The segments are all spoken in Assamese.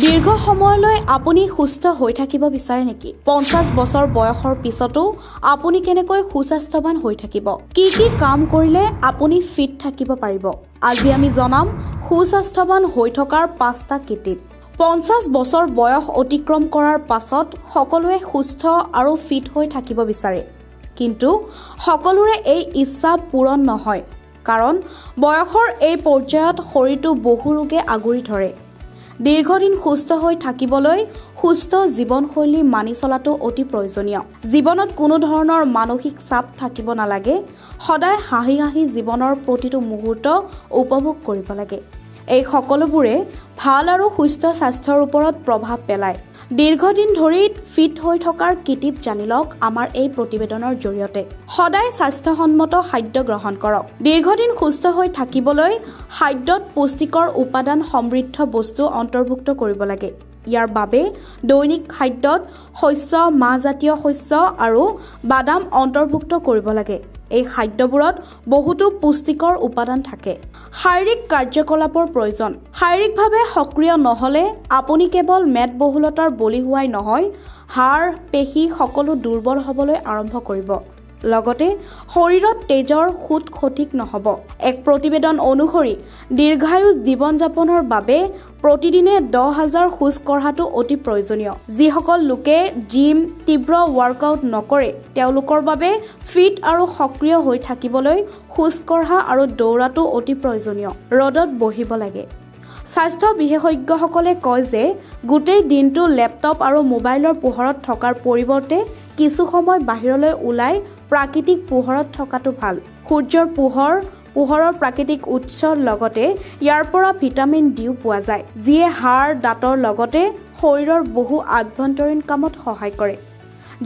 দীৰ্ঘ সময়লৈ আপুনি সুস্থ হৈ থাকিব বিচাৰে নেকি? 50 বছৰ বয়সৰ পিছতো আপুনি কেনেকৈ সুস্বাস্থ্যৱান হৈ থাকিব? কি কাম কৰিলে আপুনি ফিট থাকিব পাৰিব? আজি আমি জনাম সুস্বাস্থ্যৱান হৈ থকাৰ 5টা টিপ। 50 বছৰ বয়স অতিক্ৰম কৰাৰ পাছত সকলোৱে সুস্থ আৰু ফিট হৈ থাকিব বিচাৰে। কিন্তু সকলোৰে এই ইচ্ছা পূৰণ নহয়, কাৰণ বয়সৰ এই পৰ্যায়ত শৰীৰটো বহু ৰোগে আগুৰি ধৰে। দীৰ্ঘদিন সুস্থ হৈ থাকিবলৈ সুস্থ জীৱনশৈলী মানি চলাটো অতি প্ৰয়োজনীয়। জীৱনত কোনো ধৰণৰ মানসিক চাপ থাকিব নালাগে। সদায় হাঁহি হাঁহি জীৱনৰ প্ৰতিটো মুহূৰ্ত উপভোগ কৰিব লাগে। এই সকলোবোৰে ভাল আৰু সুস্থ স্বাস্থ্যৰ ওপৰত প্ৰভাৱ পেলায়। দীৰ্ঘদিন ধৰি ফিট হৈ থকাৰ টিপ জানি লওক আমাৰ এই প্ৰতিবেদনৰ জৰিয়তে। সদায় স্বাস্থ্যসন্মত খাদ্য গ্ৰহণ কৰক। দীৰ্ঘদিন সুস্থ হৈ থাকিবলৈ খাদ্যত পুষ্টিকৰ উপাদান সমৃদ্ধ বস্তু অন্তৰ্ভুক্ত কৰিব লাগে। ইয়াৰ বাবে দৈনিক খাদ্যত শস্য, মাহজাতীয় শস্য আৰু বাদাম অন্তৰ্ভুক্ত কৰিব লাগে। এই খাদ্যবোৰত বহুতো পুষ্টিকৰ উপাদান থাকে। শাৰীৰিক কাৰ্যকলাপৰ প্ৰয়োজন। শাৰীৰিকভাৱে সক্ৰিয় নহ'লে আপুনি কেৱল মেদবহুলতাৰ বলি হোৱাই নহয়, হাড়, পেশী সকলো দুৰ্বল হ'বলৈ আৰম্ভ কৰিব। লগতে শৰীৰত তেজৰ সোঁত সঠিক নহ'ব। এক প্ৰতিবেদন অনুসৰি দীৰ্ঘায়ু জীৱন যাপনৰ বাবে প্ৰতিদিনে 10,000 খোজ কঢ়াটো অতি প্ৰয়োজনীয়। যিসকল লোকে জিম, তীব্ৰ ৱৰ্কআউট নকৰে তেওঁলোকৰ বাবে ফিট আৰু সক্ৰিয় হৈ থাকিবলৈ খোজ কঢ়া আৰু দৌৰাটো অতি প্ৰয়োজনীয়। ৰ'দত বহিব লাগে। স্বাস্থ্য বিশেষজ্ঞসকলে কয় যে গোটেই দিনটো লেপটপ আৰু মোবাইলৰ পোহৰত থকাৰ পৰিৱৰ্তে কিছু সময় বাহিৰলৈ ওলাই প্ৰাকৃতিক পোহৰত থকাটো ভাল। সূৰ্যৰ পোহৰৰ প্ৰাকৃতিক উৎসৰ লগতে ইয়াৰ পৰা ভিটামিন ডিও পোৱা যায়, যিয়ে হাড়, দাঁতৰ লগতে শৰীৰৰ বহু আভ্যন্তৰীণ কামত সহায় কৰে।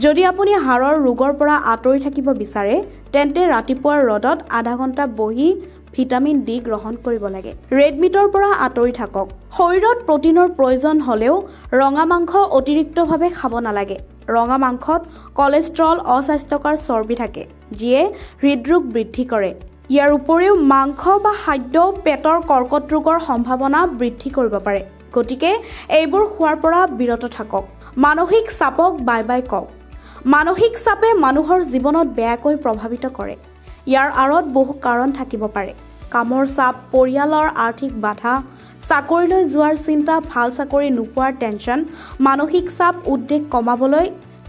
যদি আপুনি হাড়ৰ ৰোগৰ পৰা আঁতৰি থাকিব বিচাৰে তেন্তে ৰাতিপুৱাৰ ৰ'দত আধা ঘণ্টা বহি ভিটামিন ডি গ্ৰহণ কৰিব লাগে। ৰেড মিটৰ পৰা আঁতৰি থাকক। শৰীৰত প্ৰটিনৰ প্ৰয়োজন হ'লেও ৰঙা মাংস অতিৰিক্তভাৱে খাব নালাগে। ৰঙা মাংসত কলেষ্ট্ৰল, অস্বাস্থ্যকৰ চৰ্বি থাকে, যিয়ে হৃদৰোগ বৃদ্ধি কৰে। ইয়াৰ উপৰিও মাংস বা খাদ্যও পেটৰ কৰ্কট ৰোগৰ সম্ভাৱনা বৃদ্ধি কৰিব পাৰে। গতিকে এইবোৰ খোৱাৰ পৰা বিৰত থাকক। মানসিক চাপক বাই বাই কওক। মানসিক চাপে মানুহৰ জীৱনত বেয়াকৈ প্ৰভাৱিত কৰে। ইয়াৰ আঁৰত বহু কাৰণ থাকিব পাৰে। কামৰ চাপ, পৰিয়ালৰ আৰ্থিক বাধা, চাকৰিলৈ যোৱাৰ চিন্তা, ভাল চাকৰি নোপোৱাৰ টেনচন। মানসিক চাপ, উদ্বেগ কমাবলৈ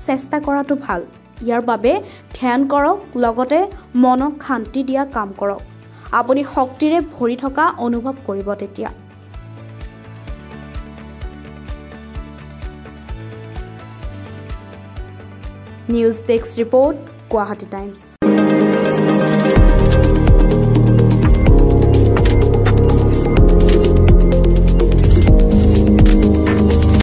চেষ্টা কৰাটো ভাল। ইয়াৰ বাবে ধ্যান কৰক, লগতে মনক শান্তি দিয়া কাম কৰক। আপুনি শক্তিৰে ভৰি থকা অনুভৱ কৰিব তেতিয়া। News desk report, Guwahati times.